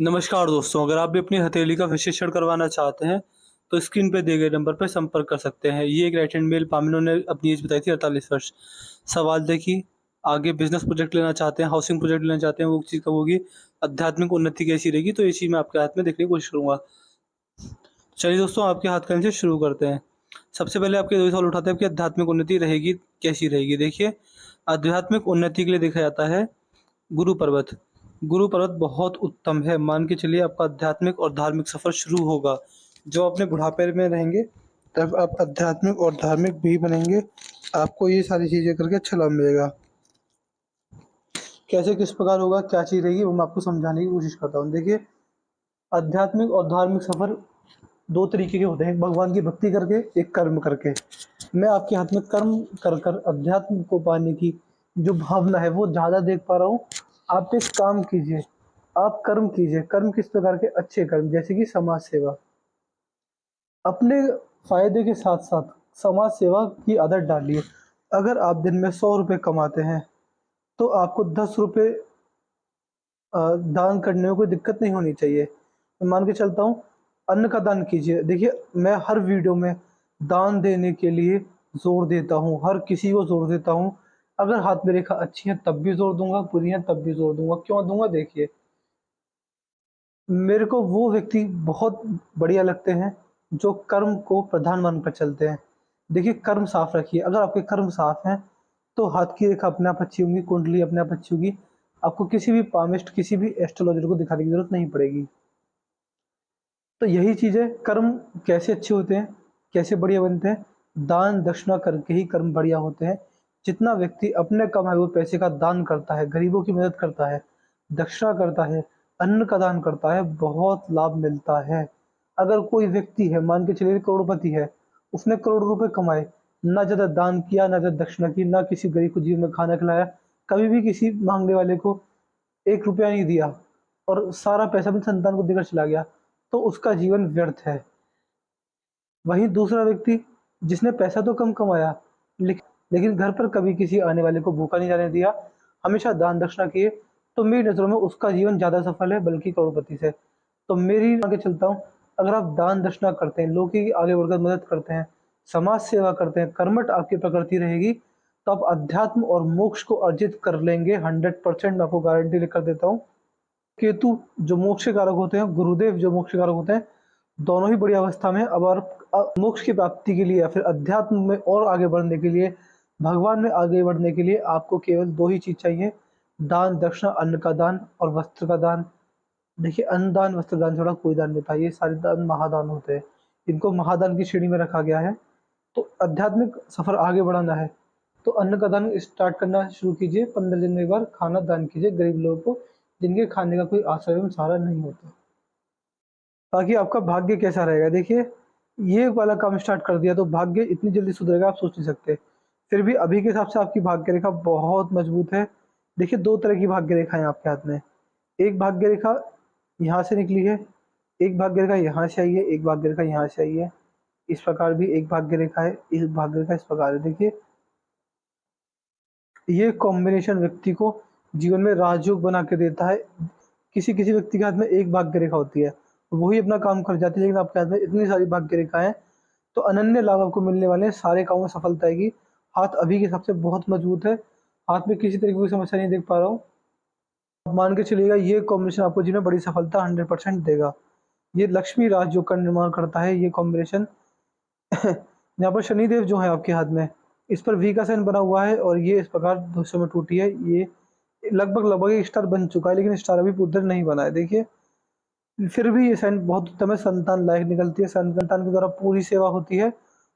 नमस्कार दोस्तों, अगर आप भी अपनी हथेली का विश्लेषण करवाना चाहते हैं, तो स्क्रीन पे दिए गए नंबर पर संपर्क कर सकते हैं। ये एक राइट हैंड मेल पामिनो ने अपनी एज बताई थी 48 वर्ष। सवाल देखिए, आगे बिज़नेस प्रोजेक्ट लेना चाहते हैं, हाउसिंग प्रोजेक्ट लेना चाहते हैं, वो चीज़ कब होगी? आध्यात्मिक उन्नति कैसी रहेगी? तो ये चीज़ मैं आपके हाथ में देखने की कोशिश करूँगा। चलिए दोस्तों, आपके हाथ कलम से शुरू करते हैं। सबसे पहले आपके 2 सवाल उठाते हैं कि आध्यात्मिक उन्नति रहेगी, कैसी रहेगी? देखिए, आध्यात्मिक उन्नति के लिए देखा जाता है गुरु पर्वत। गुरु पर्वत बहुत उत्तम है। मान के चलिए आपका आध्यात्मिक और धार्मिक सफ़र शुरू होगा। जब अपने बुढ़ापे में रहेंगे, तब आप आध्यात्मिक और धार्मिक भी बनेंगे। आपको ये सारी चीज़ें करके अच्छा लाभ मिलेगा। कैसे किस प्रकार होगा, क्या चीज़ रहेगी, वो मैं आपको समझाने की कोशिश करता हूँ। देखिए, आध्यात्मिक और धार्मिक सफ़र 2 तरीके के होते हैं, एक भगवान की भक्ति करके, एक कर्म करके। मैं आपके हाथ में कर्म कर कर अध्यात्म को पाने की जो भावना है वो ज़्यादा देख पा रहा हूँ। आप एक काम कीजिए, आप कर्म कीजिए। कर्म किस प्रकार के? अच्छे कर्म, जैसे कि समाज सेवा। अपने फ़ायदे के साथ-साथ समाज सेवा की आदत डालिए। अगर आप दिन में 100 रुपए कमाते हैं, तो आपको 10 रुपए दान करने में कोई दिक्कत नहीं होनी चाहिए। मैं मान के चलता हूँ, अन्न का दान कीजिए। देखिए, मैं हर वीडियो में दान देने के लिए ज़ोर देता हूँ, हर किसी को ज़ोर देता हूँ। अगर हाथ में रेखा अच्छी है तब भी ज़ोर दूँगा, बुरी है तब भी ज़ोर दूँगा। क्यों दूँगा? देखिए, मेरे को वो व्यक्ति बहुत बढ़िया लगते हैं, जो कर्म को प्रधान मानकर चलते हैं। देखिए, कर्म साफ़ रखिए। अगर आपके कर्म साफ़ हैं, तो हाथ की रेखा अपने आप अच्छी होंगी, कुंडली अपने आप अच्छी होगी। आपको किसी भी पामिस्ट, किसी भी एस्ट्रोलॉजर को दिखाने की ज़रूरत नहीं पड़ेगी। तो यही चीज़ है, कर्म कैसे अच्छे होते हैं, कैसे बढ़िया बनते हैं? दान दक्षिणा करके ही कर्म बढ़िया होते हैं। जितना व्यक्ति अपने कमाए हुए पैसे का दान करता है, गरीबों की मदद करता है, दक्षिणा करता है, अन्न का दान करता है, बहुत लाभ मिलता है। अगर कोई व्यक्ति है, मान के चलिए करोड़पति है, उसने करोड़ों रुपए कमाए, ना ज़्यादा दान किया, ना ज़्यादा दक्षिणा की, ना किसी गरीब को जीवन में खाना खिलाया, कभी भी किसी माँगने वाले को 1 रुपया नहीं दिया और सारा पैसा अपनी संतान को देकर चला गया, तो उसका जीवन व्यर्थ है। वहीं दूसरा व्यक्ति, जिसने पैसा तो कम कमाया, लेकिन घर पर कभी किसी आने वाले को भूखा नहीं जाने दिया, हमेशा दान दक्षिणा किए, तो मेरी नज़रों में उसका जीवन ज़्यादा सफल है, बल्कि करोड़पति से। तो मेरी आगे चलता हूँ, अगर आप दान दक्षिणा करते हैं, लोगों की आगे बढ़कर मदद करते हैं, समाज सेवा करते हैं, कर्मठ आपकी प्रकृति रहेगी, तो आप अध्यात्म और मोक्ष को अर्जित कर लेंगे 100%। मैं आपको गारंटी लेकर देता हूँ। केतु जो मोक्ष के कारक होते हैं, गुरुदेव जो मोक्ष के कारक होते हैं, दोनों ही बड़ी अवस्था में। अब और मोक्ष की प्राप्ति के लिए या फिर अध्यात्म में और आगे बढ़ने के लिए, भगवान में आगे बढ़ने के लिए आपको केवल 2 ही चीज़ चाहिए, दान दक्षिणा, अन्न का दान और वस्त्र का दान। देखिए, अन्न दान, वस्त्र दान छोड़ा कोई दान नहीं था, ये सारे दान महादान होते हैं। इनको महादान की श्रेणी में रखा गया है। तो आध्यात्मिक सफ़र आगे बढ़ाना है, तो अन्न का दान स्टार्ट करना शुरू कीजिए। 15 दिन में एक बार खाना दान कीजिए गरीब लोगों को, जिनके खाने का कोई आश्रय एवं सहारा नहीं होता। बाकी आपका भाग्य कैसा रहेगा? देखिए, ये वाला काम स्टार्ट कर दिया तो भाग्य इतनी जल्दी सुधरेगा आप सोच नहीं सकते। फिर भी अभी के हिसाब से आपकी भाग्य रेखा बहुत मजबूत है। देखिए, 2 तरह की भाग्य रेखाएँ आपके हाथ में। एक भाग्य रेखा यहाँ से निकली है, एक भाग्य रेखा यहाँ से आई है, एक भाग्य रेखा यहाँ से आई है। इस प्रकार भी एक भाग्य रेखा है, एक भाग्य रेखा इस प्रकार है। देखिए, ये कॉम्बिनेशन व्यक्ति को जीवन में राजयोग बना के देता है। किसी-किसी व्यक्ति के हाथ में एक भाग्य रेखा होती है, वही अपना काम कर जाती है, लेकिन आपके हाथ में इतनी सारी भाग्य रेखाएँ हैं, तो अनन्य लाभ आपको मिलने वाले हैं, सारे कामों में सफलता आएगी। हाथ अभी के हिसाब से बहुत मजबूत है, हाथ में किसी तरह की कोई समस्या नहीं देख पा रहा हूँ। आप मान के चलिएगा, ये कॉम्बिनेशन आपको जीवन में बड़ी सफलता 100% देगा। ये लक्ष्मी राजयोग का निर्माण करता है, ये कॉम्बिनेशन। यहाँ पर शनिदेव जो है आपके हाथ में, इस पर वी का साइन बना हुआ है और ये इस प्रकार हिस्सों में टूटी है। ये लगभग एक स्टार बन चुका है, लेकिन स्टार अभी पूर्ण नहीं बना है। देखिए, फिर भी ये साइन बहुत उत्तम है, संतान लायक निकलती है, संतान के द्वारा पूरी सेवा होती है।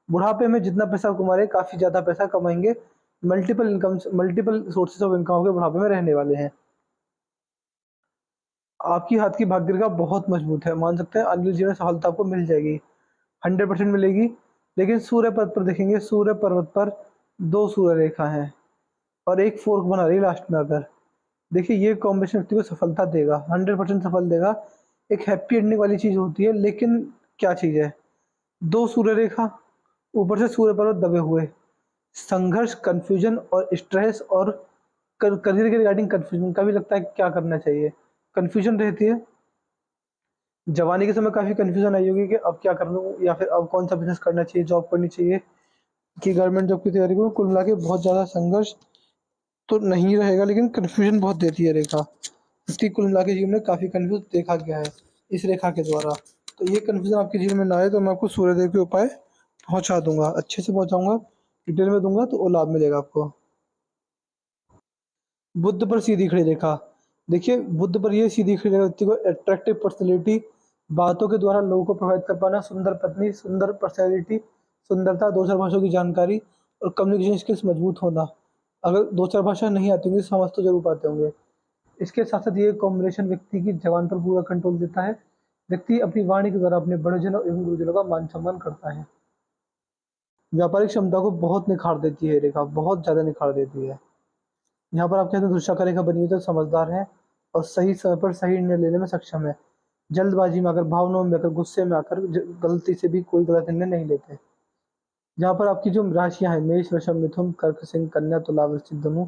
बुढ़ापे में जितना पैसा कमा रहे हैं, काफ़ी ज़्यादा पैसा कमाएँगे। मल्टीपल सोर्सेज़ ऑफ इनकम आपके बुढ़ापे में रहने वाले हैं। आपकी हाथ की भाग्य रेखा बहुत मजबूत है, मान सकते हैं अगले जीवन में सफलता आपको मिल जाएगी, 100% मिलेगी। लेकिन सूर्य पर्वत पर देखेंगे, सूर्य पर्वत पर 2 सूर्य रेखा हैं और एक फ़ोर्क बना रही है लास्ट में आकर। देखिए, ये कॉम्बिनेशन व्यक्ति को सफलता देगा, 100% सफल देगा। एक हैप्पी एंडिंग वाली चीज़ होती है, लेकिन क्या चीज़ है? 2 सूर्य रेखा, ऊपर से सूर्य पर्वत दबे हुए, संघर्ष, कन्फ्यूजन और स्ट्रेस और करियर के रिगार्डिंग कन्फ्यूजन, कभी लगता है क्या करना चाहिए, कन्फ्यूजन रहती है। जवानी के समय काफ़ी कन्फ्यूज़न आई होगी कि अब क्या कर लूँ या फिर अब कौन-सा बिज़नेस करना चाहिए, जॉब करनी चाहिए कि गवर्नमेंट जॉब की तैयारी करूँ। कुल मिला के बहुत ज़्यादा संघर्ष तो नहीं रहेगा, लेकिन कन्फ्यूज़न बहुत देती है रेखा। व्यक्ति कुल मिला के जीवन में काफ़ी कन्फ्यूज़ देखा गया है इस रेखा के द्वारा। तो ये कन्फ्यूज़न आपके जीवन में ना आए, तो मैं आपको सूर्यदेव के उपाय पहुँचा दूँगा, अच्छे से पहुँचाऊँगा, डिटेल में दूँगा, तो वो लाभ मिलेगा आपको। बुध पर सीधी खड़ी रेखा। देखिए, बुध पर ये सीधी खड़ी रेखा व्यक्ति को अट्रैक्टिव पर्सनैलिटी, बातों के द्वारा लोगों को प्रभावित कर पाना, सुंदर पत्नी, सुंदर पर्सनैलिटी, सुंदरता, 2-4 भाषाओं की जानकारी और कम्युनिकेशन स्किल्स मजबूत होना। अगर 2-4 भाषा नहीं आती होंगी, समझ तो ज़रूर पाते होंगे। इसके साथ-साथ ये कॉम्बिनेशन व्यक्ति की ज़बान पर पूरा कंट्रोल देता है। व्यक्ति अपनी वाणी के द्वारा अपने बड़ेजनों एवं गुरुजनों का मान-सम्मान करता है। व्यापारिक क्षमता को बहुत निखार देती है रेखा, बहुत ज़्यादा निखार देती है। यहाँ पर आप कहते हैं धूसरा रेखा बनी हुई तो समझदार है और सही समय पर सही निर्णय लेने में सक्षम है। जल्दबाजी में आकर, भावनाओं में आकर, गुस्से में आकर गलती से भी कोई गलत निर्णय नहीं लेते। जहाँ पर आपकी जो राशियां हैं मेष, वृषभ, मिथुन, कर्क, सिंह, कन्या, तुला, वृश्चिक, धनु,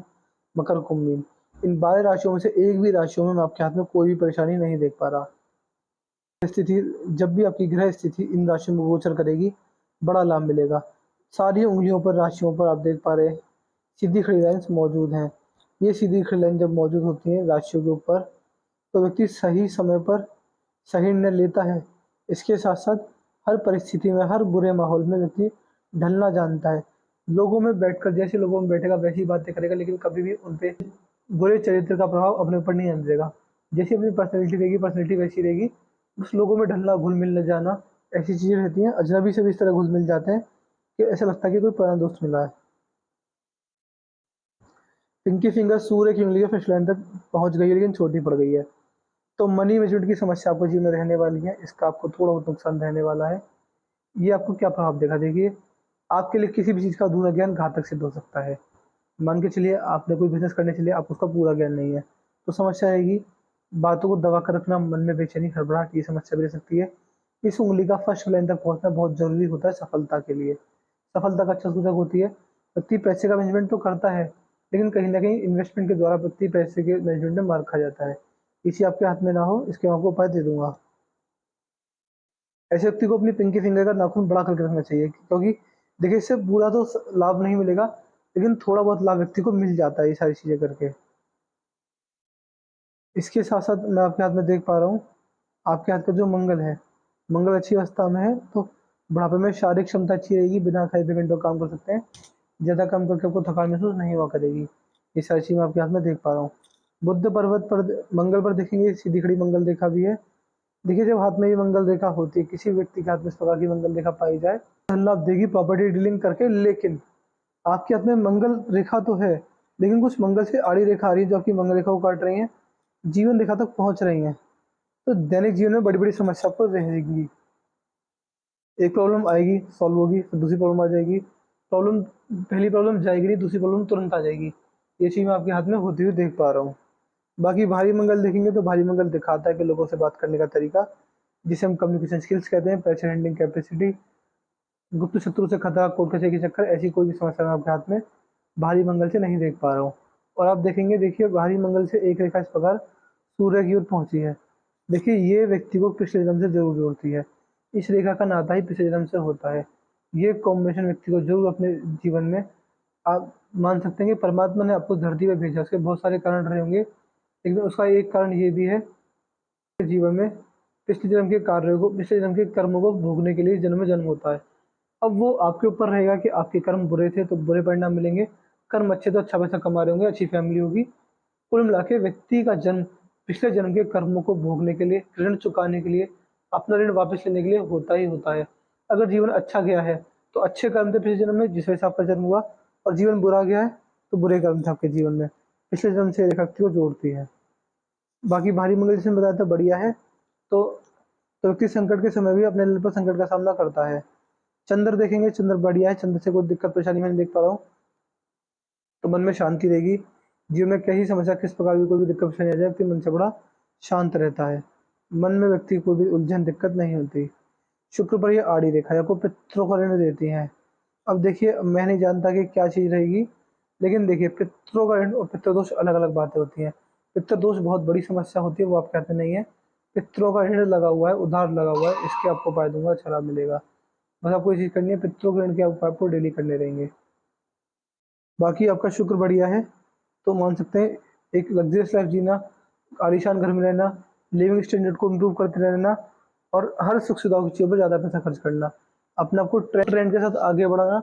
मकर, कुंभ, मीन, इन 12 राशियों में से एक भी राशियों में मैं आपके हाथ में कोई भी परेशानी नहीं देख पा रहा। स्थिति, जब भी आपकी ग्रह स्थिति इन राशियों में गोचर करेगी, बड़ा लाभ मिलेगा। सारी उंगलियों पर, राशियों पर आप देख पा रहे हैं सीधी खड़ी लाइन्स मौजूद हैं। ये सीधी खड़ी लाइन जब मौजूद होती हैं राशियों के ऊपर, तो व्यक्ति सही समय पर सही निर्णय लेता है। इसके साथ-साथ हर परिस्थिति में, हर बुरे माहौल में व्यक्ति ढलना जानता है। लोगों में बैठकर जैसे लोगों में बैठेगा वैसी बातें करेगा, लेकिन कभी भी उन पे बुरे चरित्र का प्रभाव अपने ऊपर नहीं आने देगा। जैसी अपनी पर्सनैलिटी रहेगी, पर्सनैलिटी वैसी रहेगी। बस लोगों में ढलना, घुल-मिल न जाना, ऐसी चीज़ें रहती हैं। अजनबी से भी इस तरह घुल-मिल जाते हैं कि ऐसा लगता है कि कोई पुराना दोस्त मिला है। पिंकी फिंगर सूर्य की उँगली के फर्स्ट लाइन तक पहुँच गई है, लेकिन छोटी पड़ गई है। तो मनी मैनेजमेंट की समस्या आपको जीवन में रहने वाली है, इसका आपको थोड़ा बहुत नुकसान रहने वाला है। ये आपको क्या प्रभाव देगा? देखिए, आपके लिए किसी भी चीज़ का अधूरा ज्ञान घातक सिद्ध हो सकता है। मान के चलिए आपने कोई बिज़नेस करने चलिए, आपको उसका पूरा ज्ञान नहीं है, तो समस्या आएगी। बातों को दबा कर रखना, मन में बेचैनी, घबराहट, ये समस्या भी रह सकती है। इस उँगली का फर्स्ट लाइन तक पहुँचना बहुत ज़रूरी होता है सफलता के लिए। सफलता का अच्छा सूचक होती है। व्यक्ति पैसे का मैनेजमेंट तो करता है, लेकिन कहीं न कहीं इन्वेस्टमेंट के द्वारा व्यक्ति पैसे के मैनेजमेंट में मार खा जाता है। इसी आपके हाथ में ना हो, इसके मैं आपको उपाय दे दूँगा। ऐसे व्यक्ति को अपनी पिंकी फिंगर का नाखून बड़ा करके रखना चाहिए, क्योंकि देखिए इससे पूरा तो लाभ नहीं मिलेगा, लेकिन थोड़ा बहुत लाभ व्यक्ति को मिल जाता है ये सारी चीज़ें करके। इसके साथ साथ मैं आपके हाथ में देख पा रहा हूँ, आपके हाथ का जो मंगल है, मंगल अच्छी अवस्था में है, तो बुढ़ापे में शारीरिक क्षमता अच्छी रहेगी, बिना खाए पिए घंटों काम कर सकते हैं। ज़्यादा काम करके आपको थकान महसूस नहीं हुआ करेगी। ये सारी चीज़ मैं आपके हाथ में देख पा रहा हूँ। बुध पर्वत पर मंगल पर देखेंगे सीधी खड़ी मंगल रेखा भी है। देखिए, जब हाथ में ये मंगल रेखा होती है, किसी व्यक्ति के हाथ में इस प्रकार की मंगल रेखा पाई जाए, धन लाभ देगी प्रॉपर्टी डीलिंग करके। लेकिन आपके हाथ में मंगल रेखा तो है, लेकिन कुछ मंगल से आड़ी रेखा आ रही है जो आपकी मंगल रेखा को काट रही है, जीवन रेखा तक पहुंच रही हैं। तो दैनिक जीवन में बड़ी बड़ी समस्या आपको रहेगी। एक प्रॉब्लम आएगी, सॉल्व होगी, फिर दूसरी प्रॉब्लम आ जाएगी। प्रॉब्लम, पहली प्रॉब्लम जाएगी नहीं, दूसरी प्रॉब्लम तुरंत आ जाएगी। ये चीज़ मैं आपके हाथ में होती हुई देख पा रहा हूँ। बाकी भारी मंगल देखेंगे तो भारी मंगल दिखाता है कि लोगों से बात करने का तरीका, जिसे हम कम्युनिकेशन स्किल्स कहते हैं, प्रेशर हैंडलिंग कैपेसिटी, गुप्त शत्रु से खतरा, कोर्ट कचहरी के चक्कर, ऐसी कोई भी समस्या मैं आपके हाथ में भारी मंगल से नहीं देख पा रहा हूँ। और आप देखेंगे, देखिए भारी मंगल से एक रेखा इस प्रकार सूर्य की ओर पहुंची है। देखिए, ये व्यक्ति को पिछले जन्म से जरूर जोड़ती है। इस रेखा का नाता ही पिछले जन्म से होता है। ये कॉम्बिनेशन व्यक्ति को जरूर अपने जीवन में, आप मान सकते हैं कि परमात्मा ने आपको धरती पे भेजा। उसके बहुत सारे कारण रहे होंगे, लेकिन उसका एक कारण ये भी है कि जीवन में पिछले जन्म के कार्यों को, पिछले जन्म के कर्मों को भोगने के लिए जन्म में जन्म होता है। अब वो आपके ऊपर रहेगा कि आपके कर्म बुरे थे तो बुरे परिणाम मिलेंगे, कर्म अच्छे तो अच्छा पैसा कमा रहे होंगे, अच्छी फैमिली होगी। कुल मिला के व्यक्ति का जन्म पिछले जन्म के कर्मों को भोगने के लिए, ऋण चुकाने के लिए, अपना ऋण वापस लेने के लिए होता ही होता है। अगर जीवन अच्छा गया है तो अच्छे कर्म थे पिछले जन्म में जिस वजह से आपका जन्म हुआ, और जीवन बुरा गया है तो बुरे कर्म थे आपके जीवन में। पिछले जन्म से रेखा व्यक्ति को जोड़ती है। बाकी भारी मंगल जैसे बताया था बढ़िया है। तो व्यक्ति संकट के समय भी अपने लेवल पर संकट का सामना करता है। चंद्र देखेंगे, चंद्र बढ़िया है, चंद्र से कोई दिक्कत परेशानी मैं नहीं देख पा रहा हूँ। तो मन में शांति रहेगी। जीवन में कई समस्या, किस प्रकार की कोई भी दिक्कत परेशानी आ जाए, व्यक्ति मन से बड़ा शांत रहता है। मन में व्यक्ति को कोई भी उलझन दिक्कत नहीं होती। शुक्र पर ये आड़ी रेखा है, आपको पितरों का ऋण देती है। अब देखिए, मैं नहीं जानता कि क्या चीज़ रहेगी, लेकिन देखिए पितरों का ऋण और पितृदोष अलग अलग बातें होती हैं। पितृदोष बहुत बड़ी समस्या होती है, वो आपके हाथ में नहीं है। पितरों का ऋण लगा हुआ है, उधार लगा हुआ है, इसके आपको उपाय दूंगा, अच्छा लाभ मिलेगा। बस आपको ये चीज़ करनी है, पितरों के ऋण के उपाय आपको डेली करने रहेंगे। बाकी आपका शुक्र बढ़िया है, तो मान सकते हैं एक लग्जरियस लाइफ जीना, आलीशान घर में रहना, लिविंग स्टैंडर्ड को इम्प्रूव करते रहना और हर सुख सुविधाओं की चीज़ों पर ज़्यादा पैसा खर्च करना, अपने आप को ट्रेंड के साथ आगे बढ़ाना,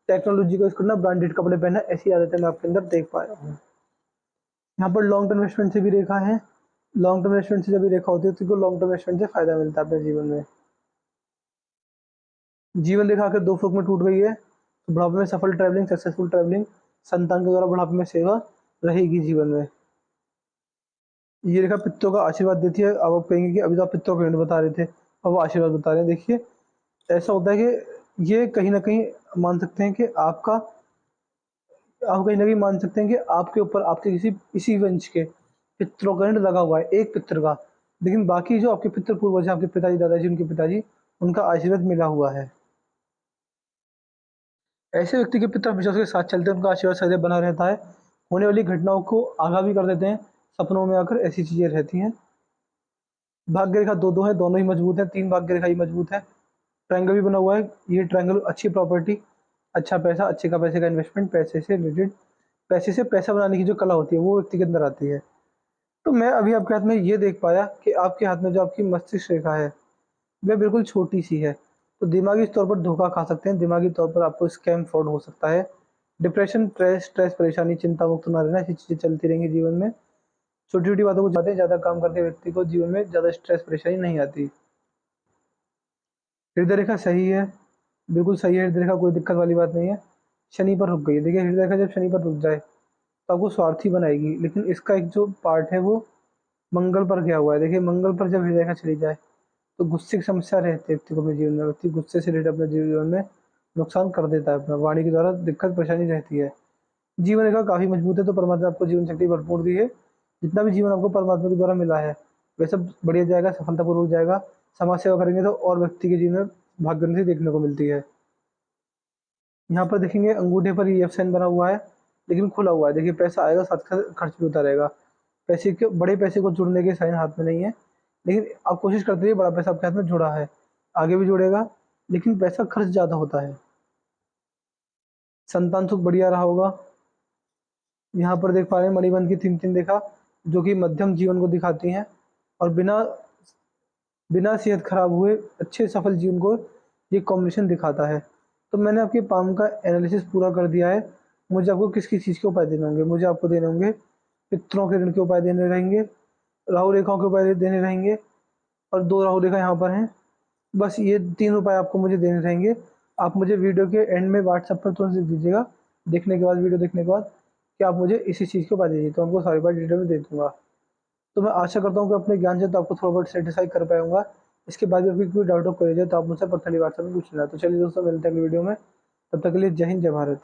टेक्नोलॉजी को यूज़ करना, ब्रांडेड कपड़े पहनना, ऐसी आदतें मैं आपके अंदर देख पाया हूँ। यहाँ पर लॉन्ग टर्म इन्वेस्टमेंट से भी रेखा है। लॉन्ग टर्म इन्वेस्टमेंट से जब भी रेखा होती है तो लॉन्ग टर्म इन्वेस्टमेंट से फायदा मिलता है अपने जीवन में। जीवन रेखा आकर 2 फूक में टूट गई है, तो बुढ़ापे में सफल ट्रैवलिंग, सक्सेसफुल ट्रैवलिंग, संतान के द्वारा बुढ़ापे में सेवा रहेगी जीवन में। ये रेखा पितरों का आशीर्वाद देती है। अब आप कहेंगे कि अभी तो आप पितरों का ऋण बता रहे थे, अब वो आशीर्वाद बता रहे हैं। देखिए, ऐसा होता है कि ये कहीं न कहीं मान सकते हैं कि आप कहीं न कहीं मान सकते हैं कि आपके ऊपर आपके इसी वंश के पितरों का ऋण लगा हुआ है, एक पितर का। लेकिन बाकी जो आपके पितर पूर्वज हैं, आपके पिताजी, दादाजी, उनके पिताजी, उनका आशीर्वाद मिला हुआ है। ऐसे व्यक्ति के पितर हमेशा उसके साथ चलते हैं, उनका आशीर्वाद सदैव बना रहता है। होने वाली घटनाओं को आगाह भी कर देते हैं, सपनों में आकर ऐसी चीज़ें रहती हैं। भाग्य रेखा 2-2 है, दोनों ही मजबूत है, 3 भाग्य रेखा ही मजबूत है। ट्रायंगल भी बना हुआ है, ये ट्रायंगल अच्छी प्रॉपर्टी, अच्छा पैसा, अच्छे का पैसे का इन्वेस्टमेंट, पैसे से रिलेटेड, पैसे से पैसा बनाने की जो कला होती है वो व्यक्ति के अंदर आती है। तो मैं अभी आपके हाथ में ये देख पाया कि आपके हाथ में जो आपकी मस्तिष्क रेखा है, वह बिल्कुल छोटी-सी है। तो दिमागी तौर पर धोखा खा सकते हैं, दिमागी तौर पर आपको स्कैम फ्रॉड हो सकता है। डिप्रेशन, स्ट्रेस, परेशानी, चिंता मुक्त ना रहना, ऐसी चीज़ें चलती रहेंगी जीवन में। छोटी-छोटी बातों को ज़्यादा काम करके व्यक्ति को जीवन में ज़्यादा स्ट्रेस, परेशानी नहीं आती। हृदय रेखा सही है, बिल्कुल सही है हृदय रेखा, कोई दिक्कत वाली बात नहीं है। शनि पर रुक गई है। देखिए, हृदय रेखा जब शनि पर रुक जाए, तो आपको स्वार्थी बनाएगी, लेकिन इसका एक जो पार्ट है वो मंगल पर गया हुआ है। देखिए, मंगल पर जब हृदय रेखा चली जाए, तो गुस्से की समस्या रहती है व्यक्ति को अपने जीवन में, व्यक्ति गुस्से से रिलेटेड अपने जीवन में नुकसान कर देता है अपना, वाणी के द्वारा दिक्कत परेशानी रहती है। जीवन रेखा काफ़ी मजबूत है, तो परमात्मा ने आपको जीवन शक्ति भरपूर दी है। जितना भी जीवन आपको परमात्मा के द्वारा मिला है, वह सब बढ़िया जाएगा, सफलतापूर्वक जाएगा। समाज सेवा करेंगे तो और व्यक्ति के जीवन में भाग्योन्नति देखने को मिलती है। यहाँ पर देखेंगे अंगूठे पर ये एफ साइन बना हुआ है, लेकिन खुला हुआ है। देखिए, पैसा आएगा, साथ साथ खर्च भी होता रहेगा। पैसे के बड़े पैसे को जुड़ने के साइन हाथ में नहीं है, लेकिन आप कोशिश करते रहिए, बड़ा पैसा आपके हाथ में जुड़ा है, आगे भी जुड़ेगा, लेकिन पैसा खर्च ज़्यादा होता है। संतान सुख बढ़िया रहा होगा। यहाँ पर देख पा रहे हैं मणिबंध की 3-3 रेखा, जो कि मध्यम जीवन को दिखाती हैं और बिना बिना सेहत खराब हुए अच्छे सफल जीवन को ये कॉम्बिनेशन दिखाता है। तो मैंने आपके पाम का एनालिसिस पूरा कर दिया है। मुझे आपको किस-किस चीज़ के उपाय देने होंगे? मुझे आपको देने होंगे, पितरों के ऋण के उपाय देने रहेंगे, राहु रेखाओं के उपाय देने रहेंगे और 2 राहु रेखा यहाँ पर हैं। बस ये 3 उपाय आपको मुझे देने रहेंगे। आप मुझे वीडियो के एंड में व्हाट्सएप पर तुरंत लिख दीजिएगा, देखने के बाद, वीडियो देखने के बाद, कि आप मुझे इसी चीज़ के उपाय दीजिए, तो आपको सारी बात डिटेल में दे दूँगा। तो मैं आशा करता हूँ कि अपने ज्ञान से तो आपको थोड़ा बहुत सेटिस्फाई कर पाऊँगा। इसके बाद भी आपकी कोई डाउट हो, क्वेरी है, तो आप मुझसे पर्सनली व्हाट्सएप में पूछ लेना। तो चलिए दोस्तों, मिलते हैं अगली वीडियो में। तब तक के लिए जय हिंद, जय भारत।